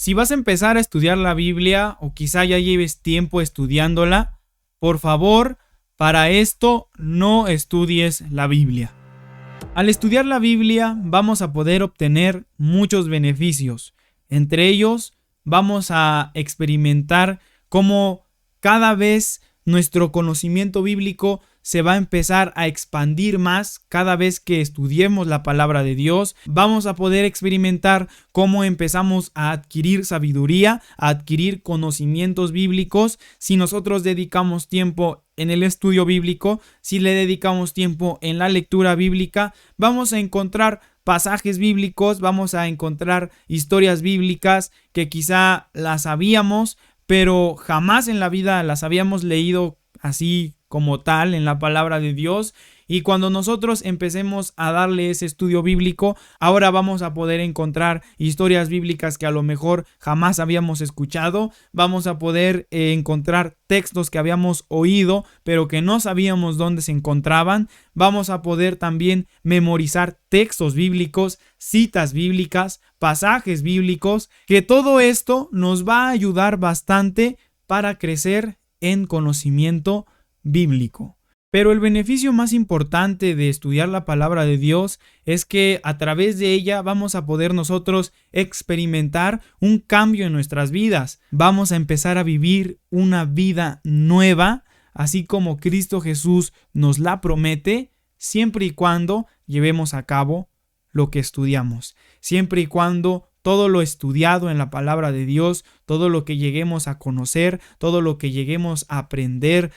Si vas a empezar a estudiar la Biblia o quizá ya lleves tiempo estudiándola, por favor, para esto no estudies la Biblia. Al estudiar la Biblia vamos a poder obtener muchos beneficios. Entre ellos, vamos a experimentar cómo cada vez nuestro conocimiento bíblico se va a empezar a expandir más cada vez que estudiemos la palabra de Dios. Vamos a poder experimentar cómo empezamos a adquirir sabiduría, a adquirir conocimientos bíblicos. Si nosotros dedicamos tiempo en el estudio bíblico, si le dedicamos tiempo en la lectura bíblica, vamos a encontrar pasajes bíblicos, vamos a encontrar historias bíblicas que quizá las sabíamos, pero jamás en la vida las habíamos leído así como tal en la palabra de Dios. Y cuando nosotros empecemos a darle ese estudio bíblico, ahora vamos a poder encontrar historias bíblicas que a lo mejor jamás habíamos escuchado. Vamos a poder encontrar textos que habíamos oído, pero que no sabíamos dónde se encontraban. Vamos a poder también memorizar textos bíblicos, citas bíblicas, pasajes bíblicos, que todo esto nos va a ayudar bastante para crecer en conocimiento bíblico. Pero el beneficio más importante de estudiar la palabra de Dios es que a través de ella vamos a poder nosotros experimentar un cambio en nuestras vidas. Vamos a empezar a vivir una vida nueva, así como Cristo Jesús nos la promete, siempre y cuando llevemos a cabo lo que estudiamos, siempre y cuando todo lo estudiado en la palabra de Dios, todo lo que lleguemos a conocer, todo lo que lleguemos a aprender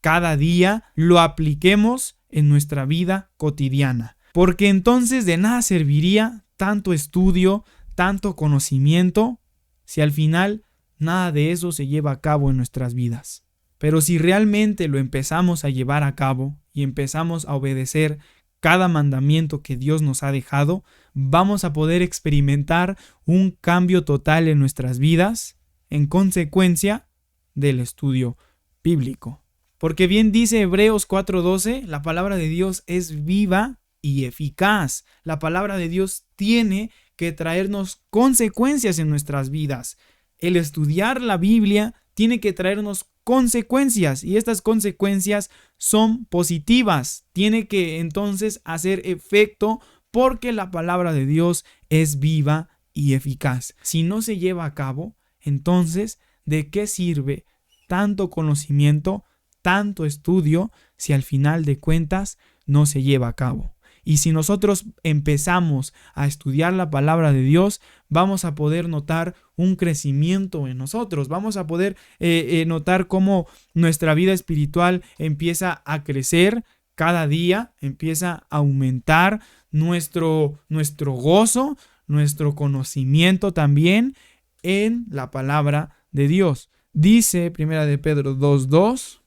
cada día, lo apliquemos en nuestra vida cotidiana. Porque entonces de nada serviría tanto estudio, tanto conocimiento, si al final nada de eso se lleva a cabo en nuestras vidas. Pero si realmente lo empezamos a llevar a cabo y empezamos a obedecer cada mandamiento que Dios nos ha dejado, vamos a poder experimentar un cambio total en nuestras vidas en consecuencia del estudio bíblico. Porque bien dice Hebreos 4:12, la palabra de Dios es viva y eficaz. La palabra de Dios tiene que traernos consecuencias en nuestras vidas. El estudiar la Biblia tiene que traernos consecuencias y estas consecuencias son positivas. Tiene que entonces hacer efecto porque la palabra de Dios es viva y eficaz. Si no se lleva a cabo, entonces, ¿de qué sirve tanto conocimiento, tanto estudio, si al final de cuentas no se lleva a cabo? Y si nosotros empezamos a estudiar la palabra de Dios, vamos a poder notar un crecimiento en nosotros. Vamos a poder notar cómo nuestra vida espiritual empieza a crecer cada día, empieza a aumentar nuestro gozo, nuestro conocimiento también en la palabra de Dios. Dice 1 de Pedro 2:2.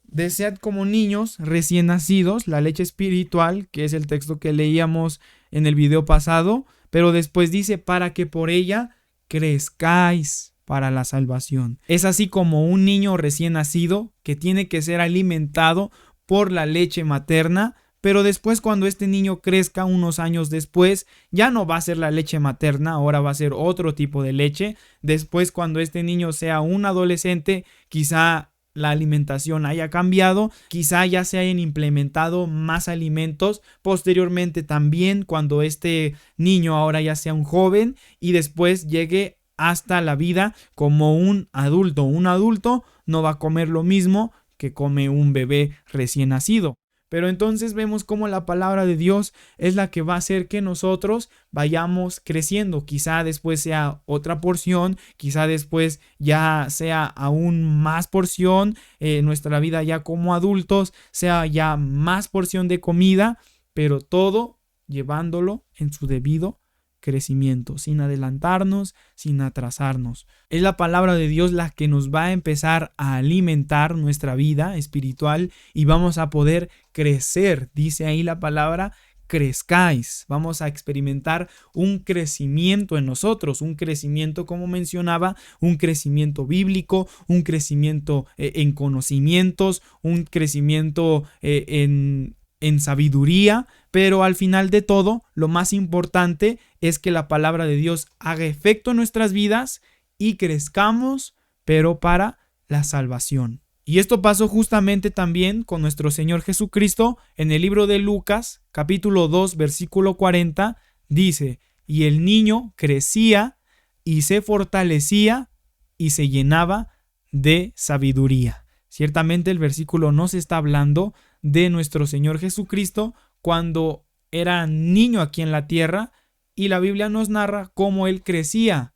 Desead como niños recién nacidos la leche espiritual, que es el texto que leíamos en el video pasado, pero después dice para que por ella crezcáis para la salvación. Es así como un niño recién nacido que tiene que ser alimentado por la leche materna, pero después cuando este niño crezca unos años después, ya no va a ser la leche materna, ahora va a ser otro tipo de leche. Después cuando este niño sea un adolescente, quizá la alimentación haya cambiado, quizá ya se hayan implementado más alimentos. Posteriormente también cuando este niño ahora ya sea un joven y después llegue hasta la vida como un adulto. Un adulto no va a comer lo mismo que come un bebé recién nacido. Pero entonces vemos cómo la palabra de Dios es la que va a hacer que nosotros vayamos creciendo. Quizá después sea otra porción, quizá después ya sea aún más porción, nuestra vida ya como adultos sea ya más porción de comida, pero todo llevándolo en su debido crecimiento, sin adelantarnos, sin atrasarnos. Es la palabra de Dios la que nos va a empezar a alimentar nuestra vida espiritual y vamos a poder crecer. Dice ahí la palabra, crezcáis. Vamos a experimentar un crecimiento en nosotros, un crecimiento, como mencionaba, un crecimiento bíblico, un crecimiento en conocimientos, un crecimiento en en sabiduría, pero al final de todo, lo más importante es que la palabra de Dios haga efecto en nuestras vidas y crezcamos, pero para la salvación. Y esto pasó justamente también con nuestro Señor Jesucristo. En el libro de Lucas, capítulo 2, versículo 40, dice: y el niño crecía y se fortalecía y se llenaba de sabiduría. Ciertamente el versículo nos está hablando de nuestro Señor Jesucristo cuando era niño aquí en la tierra, y la Biblia nos narra cómo Él crecía,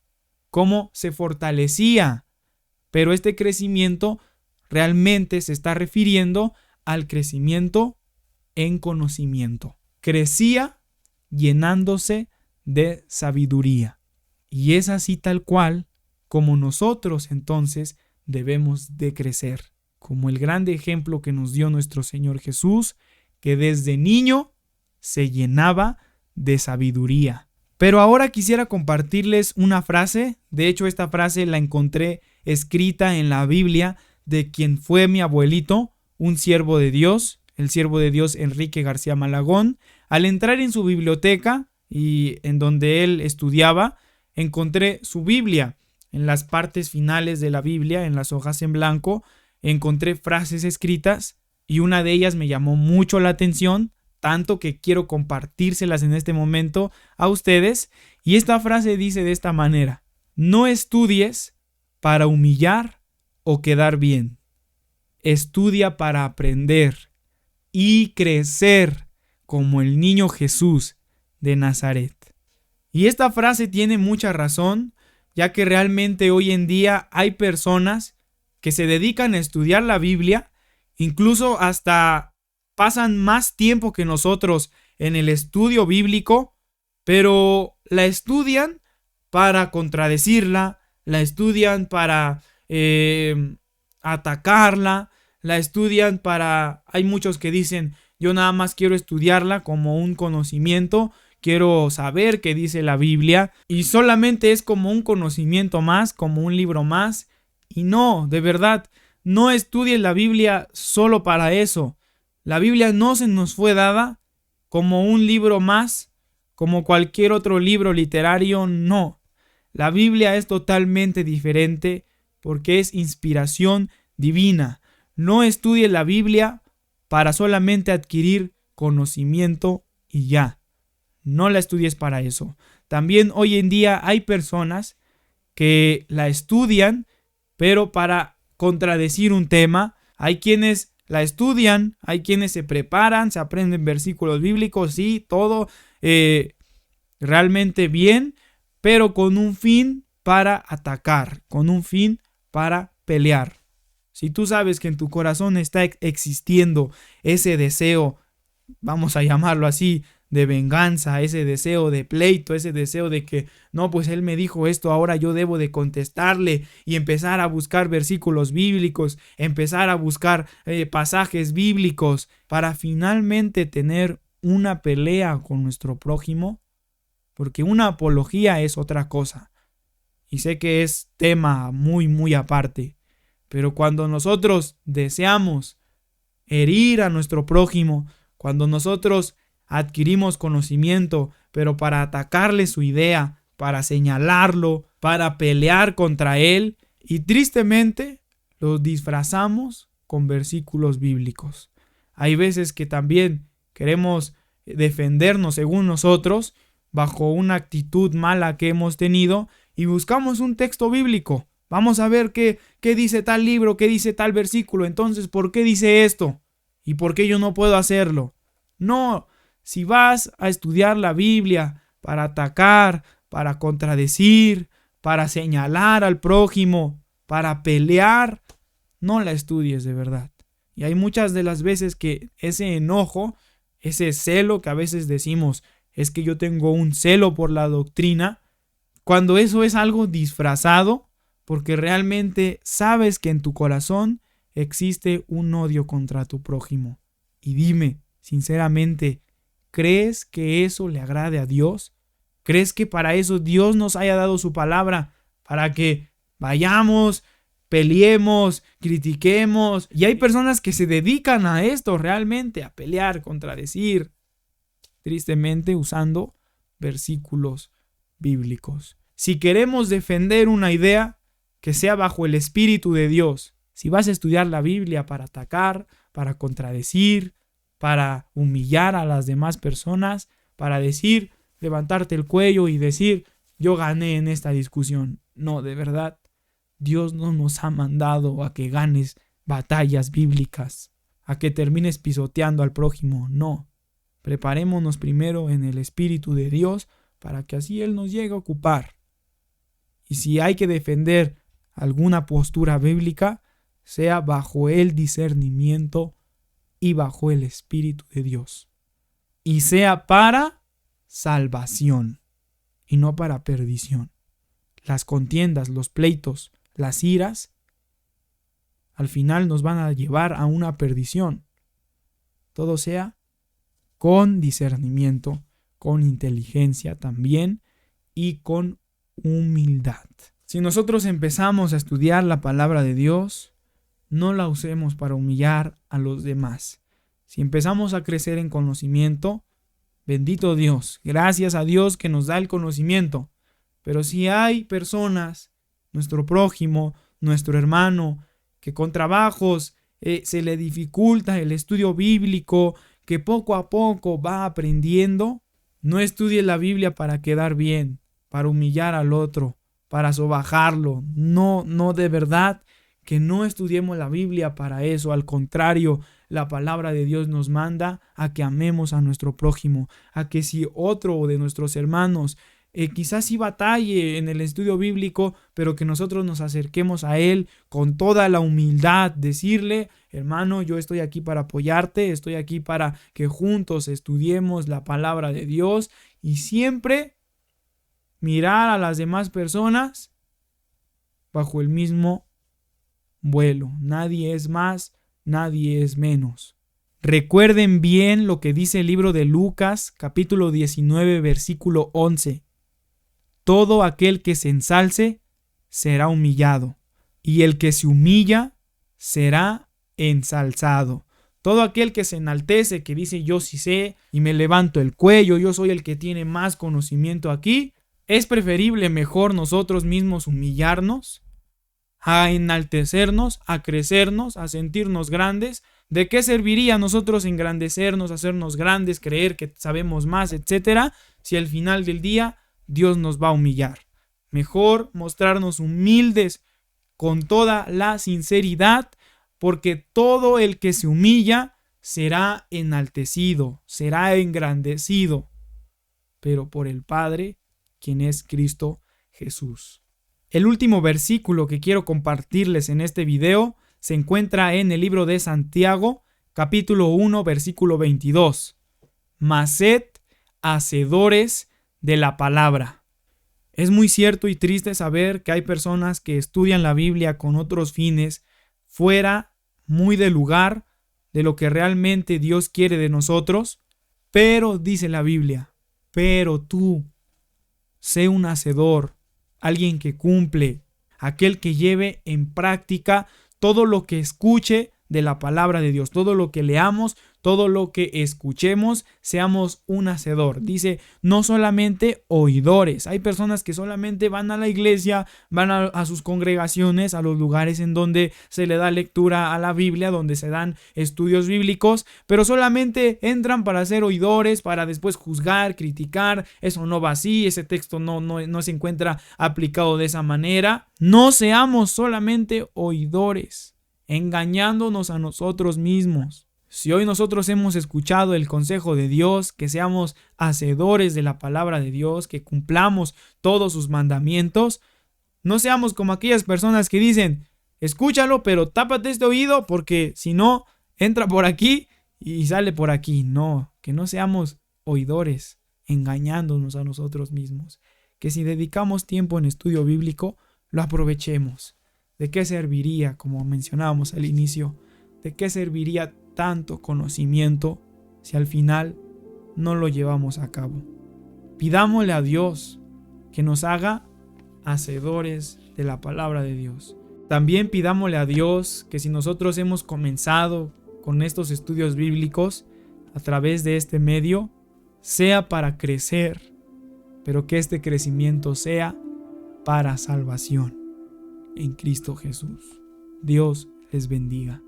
cómo se fortalecía. Pero este crecimiento realmente se está refiriendo al crecimiento en conocimiento. Crecía llenándose de sabiduría. Y es así tal cual como nosotros entonces debemos de crecer. Como el grande ejemplo que nos dio nuestro Señor Jesús, que desde niño se llenaba de sabiduría. Pero ahora quisiera compartirles una frase. De hecho, esta frase la encontré escrita en la Biblia de quien fue mi abuelito, un siervo de Dios, el siervo de Dios Enrique García Malagón. Al entrar en su biblioteca y en donde él estudiaba, encontré su Biblia. En las partes finales de la Biblia, en las hojas en blanco, encontré frases escritas y una de ellas me llamó mucho la atención, tanto que quiero compartírselas en este momento a ustedes. Y esta frase dice de esta manera: no estudies para humillar o quedar bien. Estudia para aprender y crecer como el niño Jesús de Nazaret. Y esta frase tiene mucha razón, ya que realmente hoy en día hay personas que se dedican a estudiar la Biblia, incluso hasta pasan más tiempo que nosotros en el estudio bíblico, pero la estudian para contradecirla, la estudian para atacarla, la estudian para... Hay muchos que dicen: yo nada más quiero estudiarla como un conocimiento, quiero saber qué dice la Biblia, y solamente es como un conocimiento más, como un libro más. Y no, de verdad, no estudies la Biblia solo para eso. La Biblia no se nos fue dada como un libro más, como cualquier otro libro literario, no. La Biblia es totalmente diferente porque es inspiración divina. No estudies la Biblia para solamente adquirir conocimiento y ya. No la estudies para eso. También hoy en día hay personas que la estudian, pero para contradecir un tema. Hay quienes la estudian, hay quienes se preparan, se aprenden versículos bíblicos, sí, todo realmente bien, pero con un fin para atacar, con un fin para pelear. Si tú sabes que en tu corazón está existiendo ese deseo, vamos a llamarlo así, de venganza, ese deseo de pleito, ese deseo de que no, pues él me dijo esto, ahora yo debo de contestarle, y empezar a buscar versículos bíblicos, empezar a buscar pasajes bíblicos para finalmente tener una pelea con nuestro prójimo, porque una apología es otra cosa. Y sé que es tema muy aparte, pero cuando nosotros deseamos herir a nuestro prójimo, cuando nosotros adquirimos conocimiento, pero para atacarle su idea, para señalarlo, para pelear contra él, y tristemente lo disfrazamos con versículos bíblicos. Hay veces que también queremos defendernos según nosotros, bajo una actitud mala que hemos tenido, y buscamos un texto bíblico. Vamos a ver qué dice tal libro, qué dice tal versículo. Entonces, ¿por qué dice esto? ¿Y por qué yo no puedo hacerlo? No, si vas a estudiar la Biblia para atacar, para contradecir, para señalar al prójimo, para pelear, no la estudies de verdad. Y hay muchas de las veces que ese enojo, ese celo que a veces decimos, es que yo tengo un celo por la doctrina, cuando eso es algo disfrazado, porque realmente sabes que en tu corazón existe un odio contra tu prójimo. Y dime, sinceramente, ¿crees que eso le agrade a Dios? ¿Crees que para eso Dios nos haya dado su palabra? Para que vayamos, peleemos, critiquemos. Y hay personas que se dedican a esto realmente, a pelear, contradecir, tristemente usando versículos bíblicos. Si queremos defender una idea, que sea bajo el Espíritu de Dios. Si vas a estudiar la Biblia para atacar, para contradecir, para humillar a las demás personas, para decir, levantarte el cuello y decir, yo gané en esta discusión. No, de verdad, Dios no nos ha mandado a que ganes batallas bíblicas, a que termines pisoteando al prójimo. No, preparémonos primero en el Espíritu de Dios para que así Él nos llegue a ocupar. Y si hay que defender alguna postura bíblica, sea bajo el discernimiento y bajo el Espíritu de Dios. Y sea para salvación y no para perdición. Las contiendas, los pleitos, las iras, al final nos van a llevar a una perdición. Todo sea con discernimiento, con inteligencia también y con humildad. Si nosotros empezamos a estudiar la palabra de Dios, no la usemos para humillar a los demás. Si empezamos a crecer en conocimiento, bendito Dios, gracias a Dios que nos da el conocimiento. Pero si hay personas, nuestro prójimo, nuestro hermano, que con trabajos se le dificulta el estudio bíblico, que poco a poco va aprendiendo, no estudie la Biblia para quedar bien, para humillar al otro, para sobajarlo. No, de verdad que no estudiemos la Biblia para eso. Al contrario, la palabra de Dios nos manda a que amemos a nuestro prójimo, a que si otro de nuestros hermanos quizás sí batalle en el estudio bíblico, pero que nosotros nos acerquemos a él con toda la humildad, decirle, hermano, yo estoy aquí para apoyarte, estoy aquí para que juntos estudiemos la palabra de Dios y siempre mirar a las demás personas bajo el mismo vuelo. Nadie es más, nadie es menos. Recuerden bien lo que dice el libro de Lucas, capítulo 19, versículo 11. Todo aquel que se ensalce será humillado, y el que se humilla será ensalzado. Todo aquel que se enaltece, que dice yo sí sé y me levanto el cuello, yo soy el que tiene más conocimiento aquí, es preferible mejor nosotros mismos humillarnos a enaltecernos, a crecernos, a sentirnos grandes. ¿De qué serviría a nosotros engrandecernos, hacernos grandes, creer que sabemos más, etcétera, si al final del día Dios nos va a humillar? Mejor mostrarnos humildes con toda la sinceridad, porque todo el que se humilla será enaltecido, será engrandecido, pero por el Padre, quien es Cristo Jesús. El último versículo que quiero compartirles en este video se encuentra en el libro de Santiago, capítulo 1, versículo 22. Mas sed hacedores de la palabra. Es muy cierto y triste saber que hay personas que estudian la Biblia con otros fines, fuera muy del lugar de lo que realmente Dios quiere de nosotros, pero dice la Biblia, pero tú, sé un hacedor, alguien que cumple, aquel que lleve en práctica todo lo que escuche de la palabra de Dios, todo lo que leamos, todo lo que escuchemos, seamos un hacedor. Dice, no solamente oidores. Hay personas que solamente van a la iglesia, van a sus congregaciones, a los lugares en donde se le da lectura a la Biblia, donde se dan estudios bíblicos, pero solamente entran para ser oidores, para después juzgar, criticar. Eso no va así, ese texto no se encuentra aplicado de esa manera. No seamos solamente oidores, engañándonos a nosotros mismos. Si hoy nosotros hemos escuchado el consejo de Dios, que seamos hacedores de la palabra de Dios, que cumplamos todos sus mandamientos, no seamos como aquellas personas que dicen, escúchalo, pero tápate este oído porque si no, entra por aquí y sale por aquí. No, que no seamos oidores, engañándonos a nosotros mismos. Que si dedicamos tiempo en estudio bíblico, lo aprovechemos. ¿De qué serviría, como mencionábamos al inicio, de qué serviría tanto conocimiento si al final no lo llevamos a cabo? Pidámosle a Dios que nos haga hacedores de la palabra de Dios. También pidámosle a Dios que si nosotros hemos comenzado con estos estudios bíblicos a través de este medio, sea para crecer, pero que este crecimiento sea para salvación en Cristo Jesús. Dios les bendiga.